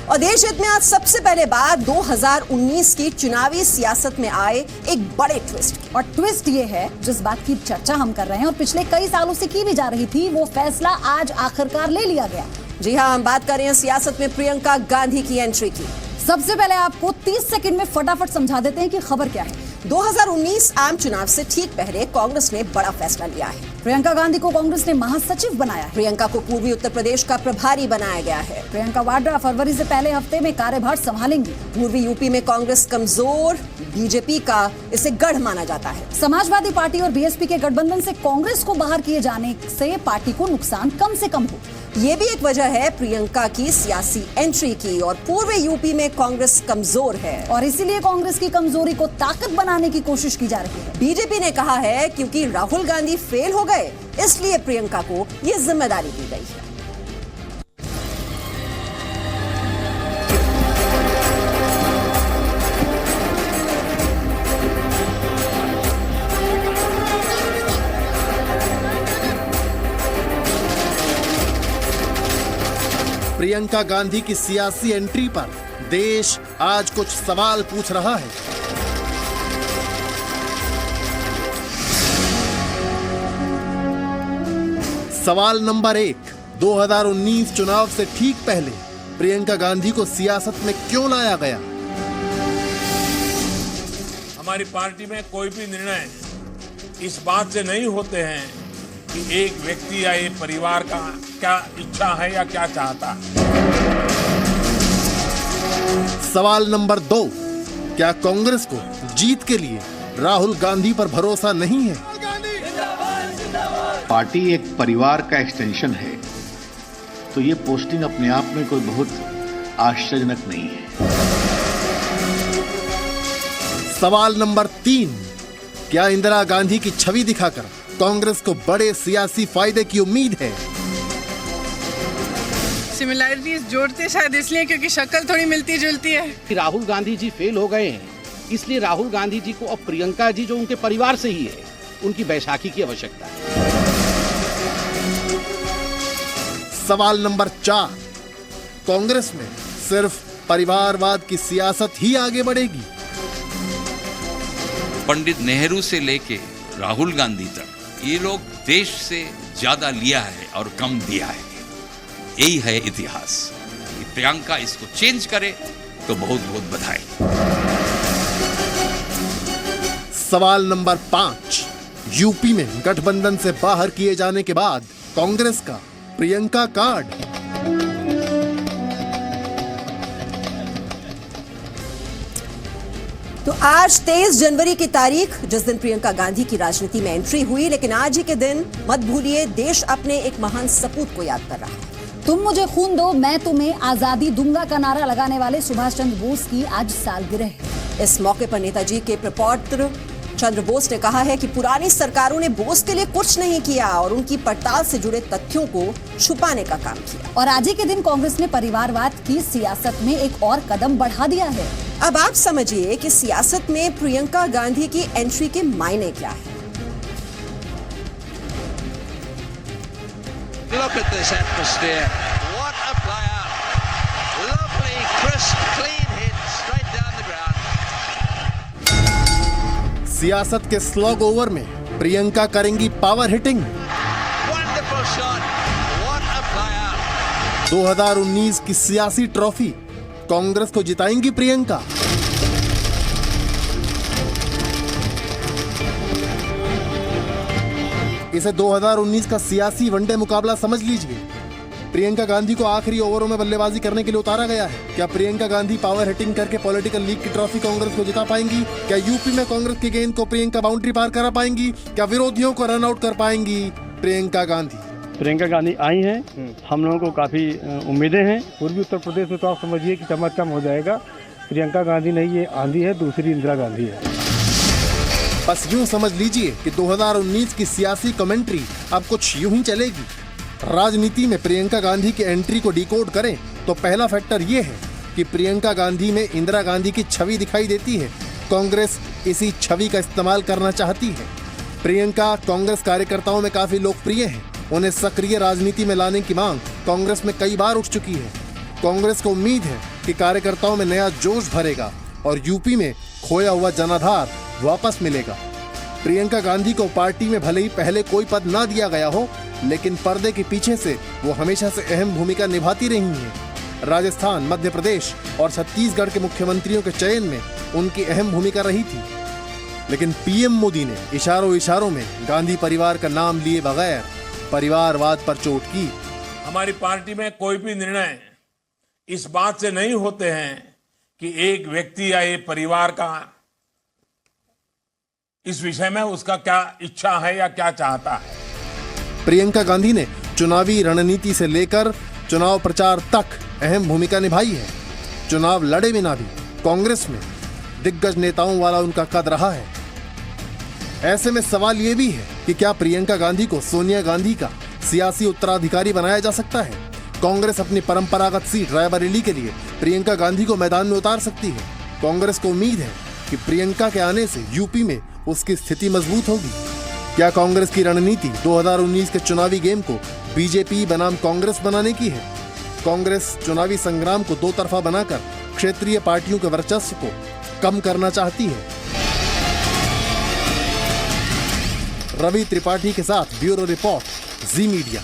और देश हित में आज सबसे पहले बात 2019 की चुनावी सियासत में आए एक बड़े ट्विस्ट की। और ट्विस्ट ये है, जिस बात की चर्चा हम कर रहे हैं और पिछले कई सालों से की भी जा रही थी, वो फैसला आज आखिरकार ले लिया गया। जी हां, हम बात कर रहे हैं सियासत में प्रियंका गांधी की एंट्री की। सबसे पहले आपको 30 सेकंड में फटाफट समझा देते हैं कि खबर क्या है। 2019 आम चुनाव से ठीक पहले कांग्रेस ने बड़ा फैसला लिया है। प्रियंका गांधी को कांग्रेस ने महासचिव बनाया है। प्रियंका को पूर्वी उत्तर प्रदेश का प्रभारी बनाया गया है। प्रियंका वाड्रा फरवरी से पहले हफ्ते में कार्यभार संभालेंगी। पूर्वी यूपी में कांग्रेस कमजोर, बीजेपी का इसे गढ़ माना जाता है। समाजवादी पार्टी और बीएसपी के गठबंधन से कांग्रेस को बाहर किए जाने से पार्टी को नुकसान कम से कम हो। ये भी एक वजह है प्रियंका की सियासी एंट्री की। और पूर्वी यूपी में कांग्रेस कमजोर है और इसीलिए कांग्रेस की कमजोरी को ताकत बनाने की कोशिश की जा रही है। बीजेपी ने कहा है क्योंकि राहुल गांधी फेल हो गए, इसलिए प्रियंका को ये जिम्मेदारी दी गई है। प्रियंका गांधी की सियासी एंट्री पर देश आज कुछ सवाल पूछ रहा है। सवाल नंबर 1, 2019 चुनाव से ठीक पहले प्रियंका गांधी को सियासत में क्यों लाया गया? हमारी पार्टी में कोई भी निर्णय इस बात से नहीं होते हैं कि एक व्यक्ति या एक परिवार का क्या इच्छा है या क्या चाहता है। सवाल नंबर 2, क्या कांग्रेस को जीत के लिए राहुल गांधी पर भरोसा नहीं है? पार्टी एक परिवार का एक्सटेंशन है, तो ये पोस्टिंग अपने आप में कोई बहुत आश्चर्यजनक नहीं है। सवाल नंबर 3, क्या इंदिरा गांधी की छवि दिखाकर कांग्रेस को बड़े सियासी फायदे की उम्मीद है? सिमिलैरिटीज जोड़ते शायद इसलिए क्योंकि शक्ल थोड़ी मिलती जुलती है। राहुल गांधी जी फेल हो गए हैं, इसलिए राहुल गांधी जी को अब प्रियंका जी जो उनके परिवार से ही है, उनकी बैसाखी की आवश्यकता है। सवाल नंबर 4, कांग्रेस में सिर्फ परिवारवाद की सियासत ही आगे बढ़ेगी? पंडित नेहरू से लेके राहुल गांधी तक ये लोग देश से ज्यादा लिया है और कम दिया है। यही है इतिहास। प्रियंका इसको चेंज करे तो बहुत बहुत बधाई। सवाल नंबर 5, यूपी में गठबंधन से बाहर किए जाने के बाद कांग्रेस का प्रियंका कार्ड। तो आज 23 जनवरी की तारीख, जिस दिन प्रियंका गांधी की राजनीति में एंट्री हुई, लेकिन आज ही के दिन मत भूलिए देश अपने एक महान सपूत को याद कर रहा है। तुम मुझे खून दो, मैं तुम्हें आजादी दूंगा का नारा लगाने वाले सुभाष चंद्र बोस की आज सालगिरह है। इस मौके पर नेताजी के प्रपौत्र चंद्र बोस ने कहा है कि पुरानी सरकारों ने बोस के लिए कुछ नहीं किया और उनकी पड़ताल से जुड़े तथ्यों को छुपाने का काम किया। और आज ही के दिन कांग्रेस ने परिवारवाद की सियासत में एक और कदम बढ़ा दिया है। अब आप समझिए कि सियासत में प्रियंका गांधी की एंट्री के मायने क्या है। Look at this atmosphere. What a player. Lovely, crisp, clean hit straight down the ground. सियासत के स्लॉग ओवर में प्रियंका करेंगी power hitting. Wonderful shot. What a player. 2019 की सियासी ट्रॉफी कांग्रेस को जिताएंगी प्रियंका। इसे 2019 का सियासी वनडे मुकाबला समझ लीजिए। प्रियंका गांधी को आखिरी ओवरों में बल्लेबाजी करने के लिए उतारा गया है। क्या प्रियंका गांधी पावर हिटिंग करके पॉलिटिकल लीग की ट्रॉफी कांग्रेस को जिता पाएंगी? क्या यूपी में कांग्रेस की गेंद को प्रियंका बाउंड्री पार करा पाएंगी? क्या विरोधियों को रन आउट कर पाएंगी प्रियंका गांधी? प्रियंका गांधी आई हैं, हम लोगों को काफ़ी उम्मीदें हैं। पूर्वी उत्तर प्रदेश में तो आप समझिए कि चमत्कार हो जाएगा। प्रियंका गांधी नहीं, ये आंधी है, दूसरी इंदिरा गांधी है। बस यूं समझ लीजिए कि 2019 की सियासी कमेंट्री अब कुछ यूं ही चलेगी। राजनीति में प्रियंका गांधी की एंट्री को डिकोड करें तो पहला फैक्टर ये है कि प्रियंका गांधी में इंदिरा गांधी की छवि दिखाई देती है। कांग्रेस इसी छवि का इस्तेमाल करना चाहती है। प्रियंका कांग्रेस कार्यकर्ताओं में काफी लोकप्रिय हैं। उन्हें सक्रिय राजनीति में लाने की मांग कांग्रेस में कई बार उठ चुकी है। कांग्रेस को उम्मीद है कि कार्यकर्ताओं में नया जोश भरेगा और यूपी में खोया हुआ जनाधार वापस मिलेगा। प्रियंका गांधी को पार्टी में भले ही पहले कोई पद ना दिया गया हो, लेकिन पर्दे के पीछे से वो हमेशा से अहम भूमिका निभाती रही हैं। राजस्थान, मध्य प्रदेश और छत्तीसगढ़ के मुख्यमंत्रियों के चयन में उनकी अहम भूमिका रही थी। लेकिन पीएम मोदी ने इशारों में गांधी परिवार का नाम लिए बगैर परिवारवाद पर चोट की। हमारी पार्टी में कोई भी निर्णय इस बात से नहीं होते हैं कि एक व्यक्ति या एक परिवार का इस विषय में उसका क्या इच्छा है या क्या चाहता है। प्रियंका गांधी ने चुनावी रणनीति से लेकर चुनाव प्रचार तक अहम भूमिका निभाई है। चुनाव लड़े बिना भी कांग्रेस में दिग्गज नेताओं वाला उनका कद रहा है। ऐसे में सवाल ये भी है कि क्या प्रियंका गांधी को सोनिया गांधी का सियासी उत्तराधिकारी बनाया जा सकता है। कांग्रेस अपनी परंपरागत सीट रायबरेली के लिए प्रियंका गांधी को मैदान में उतार सकती है। कांग्रेस को उम्मीद है कि प्रियंका के आने से यूपी में उसकी स्थिति मजबूत होगी। क्या कांग्रेस की रणनीति 2019 के चुनावी गेम को बीजेपी बनाम कांग्रेस बनाने की है। कांग्रेस चुनावी संग्राम को दो तरफा बनाकर क्षेत्रीय पार्टियों के वर्चस्व को कम करना चाहती है। रवि त्रिपाठी के साथ ब्यूरो रिपोर्ट, जी मीडिया।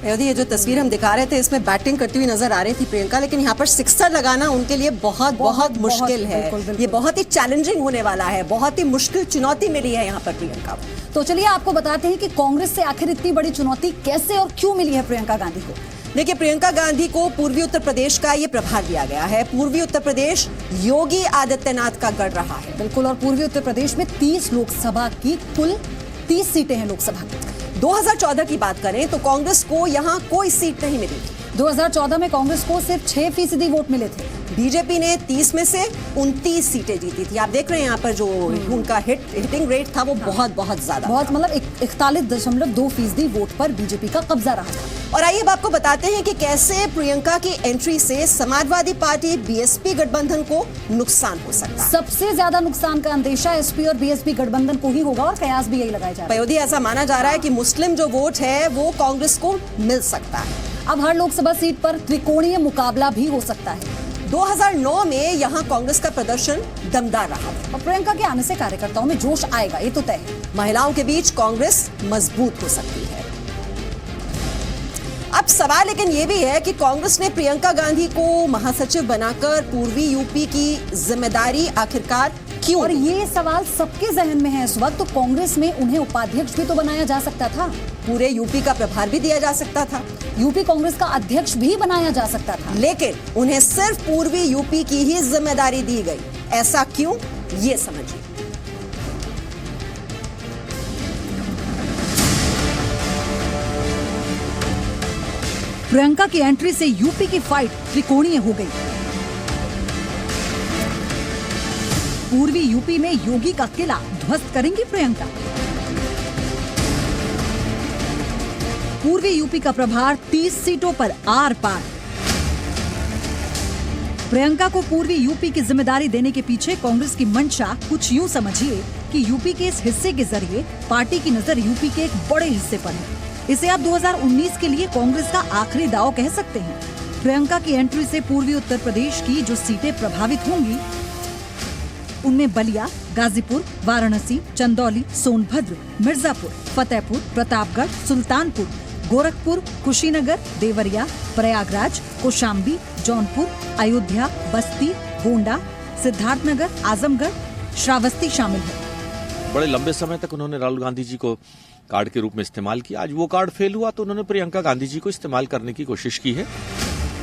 ये जो तस्वीर हम दिखा रहे थे, इसमें बैटिंग करती हुई नजर आ रही थी प्रियंका, लेकिन यहाँ पर सिक्सर लगाना उनके लिए बहुत मुश्किल है। ये बहुत ही चैलेंजिंग होने वाला है, बहुत ही मुश्किल चुनौती मिली है यहाँ पर प्रियंका को। तो चलिए आपको बताते हैं कि कांग्रेस से आखिर इतनी बड़ी चुनौती कैसे और क्यों मिली है प्रियंका गांधी को। देखिए, प्रियंका गांधी को पूर्वी उत्तर प्रदेश का ये प्रभार दिया गया है। पूर्वी उत्तर प्रदेश योगी आदित्यनाथ का गढ़ रहा है। बिल्कुल, और पूर्वी उत्तर प्रदेश में 30 लोकसभा की कुल 30 सीटें हैं लोकसभा की। 2014 की बात करें तो कांग्रेस को यहाँ कोई सीट नहीं मिली। 2014 में कांग्रेस को सिर्फ 6% वोट मिले थे। बीजेपी ने 30 में से 29 सीटें जीती थी। आप देख रहे हैं यहाँ पर जो उनका हिटिंग रेट था वो बहुत ज्यादा, बहुत मतलब 41.2% वोट पर बीजेपी का कब्जा रहा था। और आइए अब आपको बताते हैं कि कैसे प्रियंका की एंट्री से समाजवादी पार्टी बीएसपी गठबंधन को नुकसान हो सकता है। सबसे ज्यादा नुकसान का अंदेशा एसपी और बीएसपी गठबंधन को ही होगा और कयास भी यही लगाया जा रहा है। पयोधी, ऐसा माना जा रहा है कि मुस्लिम जो वोट है वो कांग्रेस को मिल सकता है। अब हर लोकसभा सीट पर त्रिकोणीय मुकाबला भी हो सकता है। 2009 में यहाँ कांग्रेस का प्रदर्शन दमदार रहा और प्रियंका के आने से कार्यकर्ताओं में जोश आएगा, ये तो तय है। महिलाओं के बीच कांग्रेस मजबूत हो सकती है। अब सवाल लेकिन ये भी है कि कांग्रेस ने प्रियंका गांधी को महासचिव बनाकर पूर्वी यूपी की जिम्मेदारी आखिरकार क्यों? और ये सवाल सबके जहन में है इस वक्त। तो कांग्रेस में उन्हें उपाध्यक्ष भी तो बनाया जा सकता था, पूरे यूपी का प्रभार भी दिया जा सकता था, यूपी कांग्रेस का अध्यक्ष भी बनाया जा सकता था, लेकिन उन्हें सिर्फ पूर्वी यूपी की ही जिम्मेदारी दी गई। ऐसा क्यों, ये समझिए। प्रियंका की एंट्री से यूपी की फाइट त्रिकोणीय हो गई। पूर्वी यूपी में योगी का किला ध्वस्त करेंगी प्रियंका। पूर्वी यूपी का प्रभार 30 सीटों पर आर पार। प्रियंका को पूर्वी यूपी की जिम्मेदारी देने के पीछे कांग्रेस की मंशा कुछ यूं समझिए कि यूपी के इस हिस्से के जरिए पार्टी की नजर यूपी के एक बड़े हिस्से पर है। इसे आप 2019 के लिए कांग्रेस का आखिरी दांव कह सकते हैं। प्रियंका की एंट्री से पूर्वी उत्तर प्रदेश की जो सीटें प्रभावित होंगी उनमें बलिया, गाजीपुर, वाराणसी, चंदौली, सोनभद्र, मिर्जापुर, फतेहपुर, प्रतापगढ़, सुल्तानपुर, गोरखपुर, कुशीनगर, देवरिया, प्रयागराज, कौशाम्बी, जौनपुर, अयोध्या, बस्ती, गोंडा, सिद्धार्थनगर, आजमगढ़, श्रावस्ती शामिल है। बड़े लंबे समय तक उन्होंने राहुल गांधी जी को कार्ड के रूप में इस्तेमाल किया। आज वो कार्ड फेल हुआ तो उन्होंने प्रियंका गांधी जी को इस्तेमाल करने की कोशिश की है।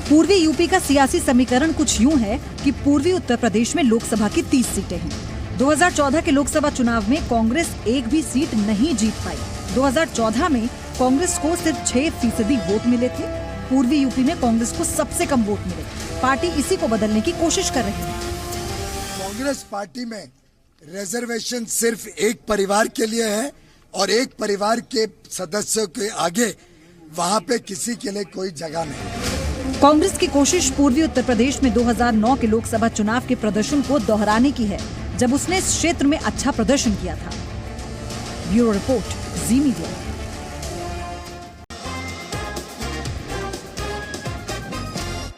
पूर्वी यूपी का सियासी समीकरण कुछ यूं है कि पूर्वी उत्तर प्रदेश में लोकसभा की 30 सीटें हैं। 2014 के लोकसभा चुनाव में कांग्रेस एक भी सीट नहीं जीत पाई। 2014 में कांग्रेस को सिर्फ 6% वोट मिले थे। पूर्वी यूपी में कांग्रेस को सबसे कम वोट मिले। पार्टी इसी को बदलने की कोशिश कर रही है। कांग्रेस पार्टी में रिजर्वेशन सिर्फ एक परिवार के लिए है और एक परिवार के सदस्यों के आगे वहाँ पे किसी के लिए कोई जगह नहीं। कांग्रेस की कोशिश पूर्वी उत्तर प्रदेश में 2009 के लोकसभा चुनाव के प्रदर्शन को दोहराने की है, जब उसने इस क्षेत्र में अच्छा प्रदर्शन किया था। ब्यूरो रिपोर्ट, जी मीडिया।